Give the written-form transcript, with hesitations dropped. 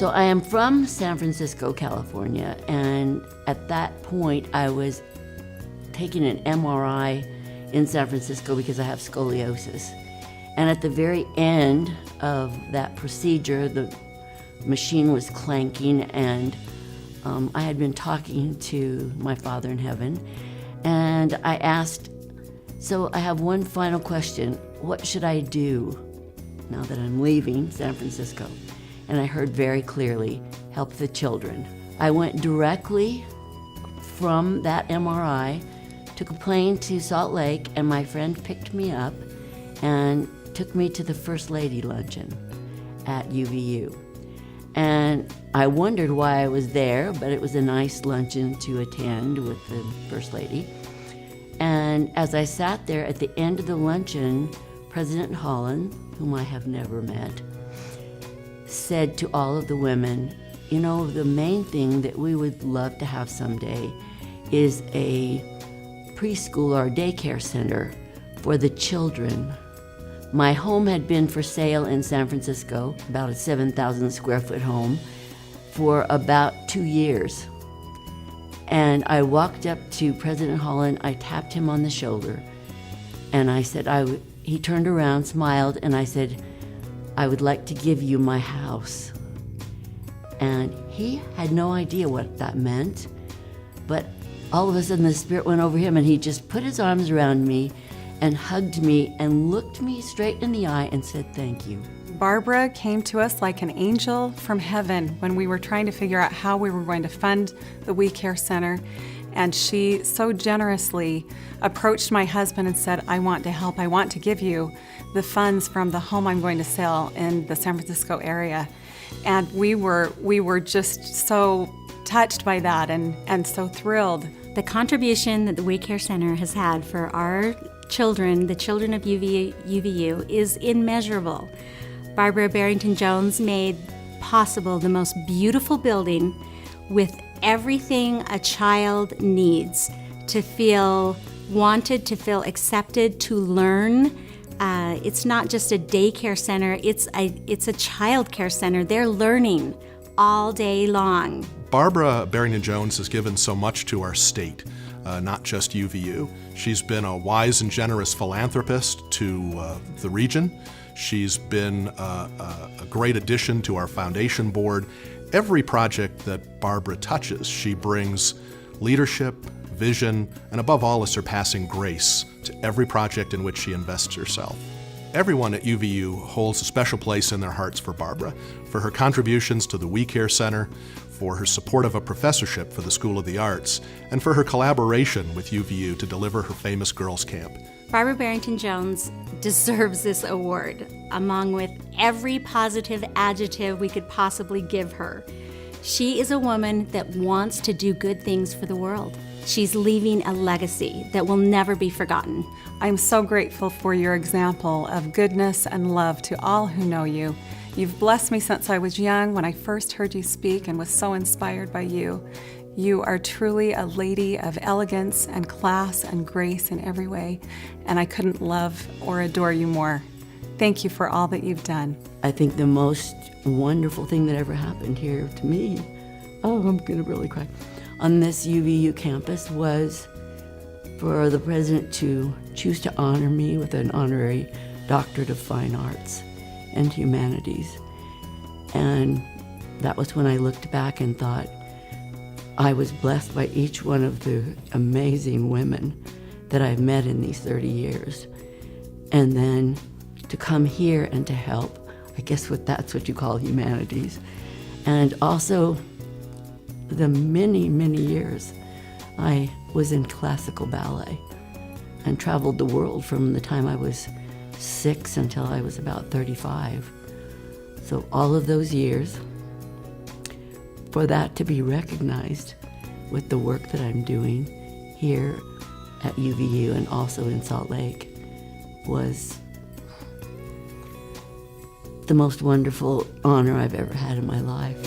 So I am from San Francisco, California, and at that point I was taking an MRI in San Francisco because I have scoliosis. And at the very end of that procedure, the machine was clanking, and I had been talking to my Father in heaven, and I asked, so I have one final question. What should I do now that I'm leaving San Francisco? And I heard very clearly, help the children. I went directly from that MRI, took a plane to Salt Lake, and my friend picked me up and took me to the First Lady luncheon at UVU. And I wondered why I was there, but it was a nice luncheon to attend with the First Lady. And as I sat there at the end of the luncheon, President Holland, whom I have never met, said to all of the women, you know, the main thing that we would love to have someday is a preschool or daycare center for the children. My home had been for sale in San Francisco, about a 7,000 square foot home, for about 2 years. And I walked up to President Holland, I tapped him on the shoulder, and I said, he turned around, smiled, and I said, I would like to give you my house. And he had no idea what that meant, but all of a sudden the Spirit went over him and he just put his arms around me and hugged me and looked me straight in the eye and said, thank you. Barbara came to us like an angel from heaven when we were trying to figure out how we were going to fund the We Care Center. And she so generously approached my husband and said, I want to help. I want to give you the funds from the home I'm going to sell in the San Francisco area. And we were just so touched by that and so thrilled. The contribution that the We Care Center has had for our children, the children of UVU, is immeasurable. Barbara Barrington Jones made possible the most beautiful building with everything a child needs to feel wanted, to feel accepted, to learn. It's not just a daycare center, it's a child care center. They're learning all day long. Barbara Barrington Jones has given so much to our state, not just UVU. She's been a wise and generous philanthropist to the region. She's been a great addition to our foundation board. Every project that Barbara touches, she brings leadership, vision, and above all, a surpassing grace to every project in which she invests herself. Everyone at UVU holds a special place in their hearts for Barbara, for her contributions to the We Care Center, for her support of a professorship for the School of the Arts, and for her collaboration with UVU to deliver her famous girls' camp. Barbara Barrington Jones deserves this award, along with every positive adjective we could possibly give her. She is a woman that wants to do good things for the world. She's leaving a legacy that will never be forgotten. I'm so grateful for your example of goodness and love to all who know you. You've blessed me since I was young when I first heard you speak and was so inspired by you. You are truly a lady of elegance and class and grace in every way, and I couldn't love or adore you more. Thank you for all that you've done. I think the most wonderful thing that ever happened here to me, I'm gonna really cry, on this UVU campus was for the president to choose to honor me with an honorary doctorate of fine arts and humanities. And that was when I looked back and thought, I was blessed by each one of the amazing women that I've met in these 30 years. And then to come here and to help, I guess that's what you call humanities. And also the many, many years I was in classical ballet and traveled the world from the time I was 6 until I was about 35. So all of those years, for that to be recognized with the work that I'm doing here at UVU and also in Salt Lake was the most wonderful honor I've ever had in my life.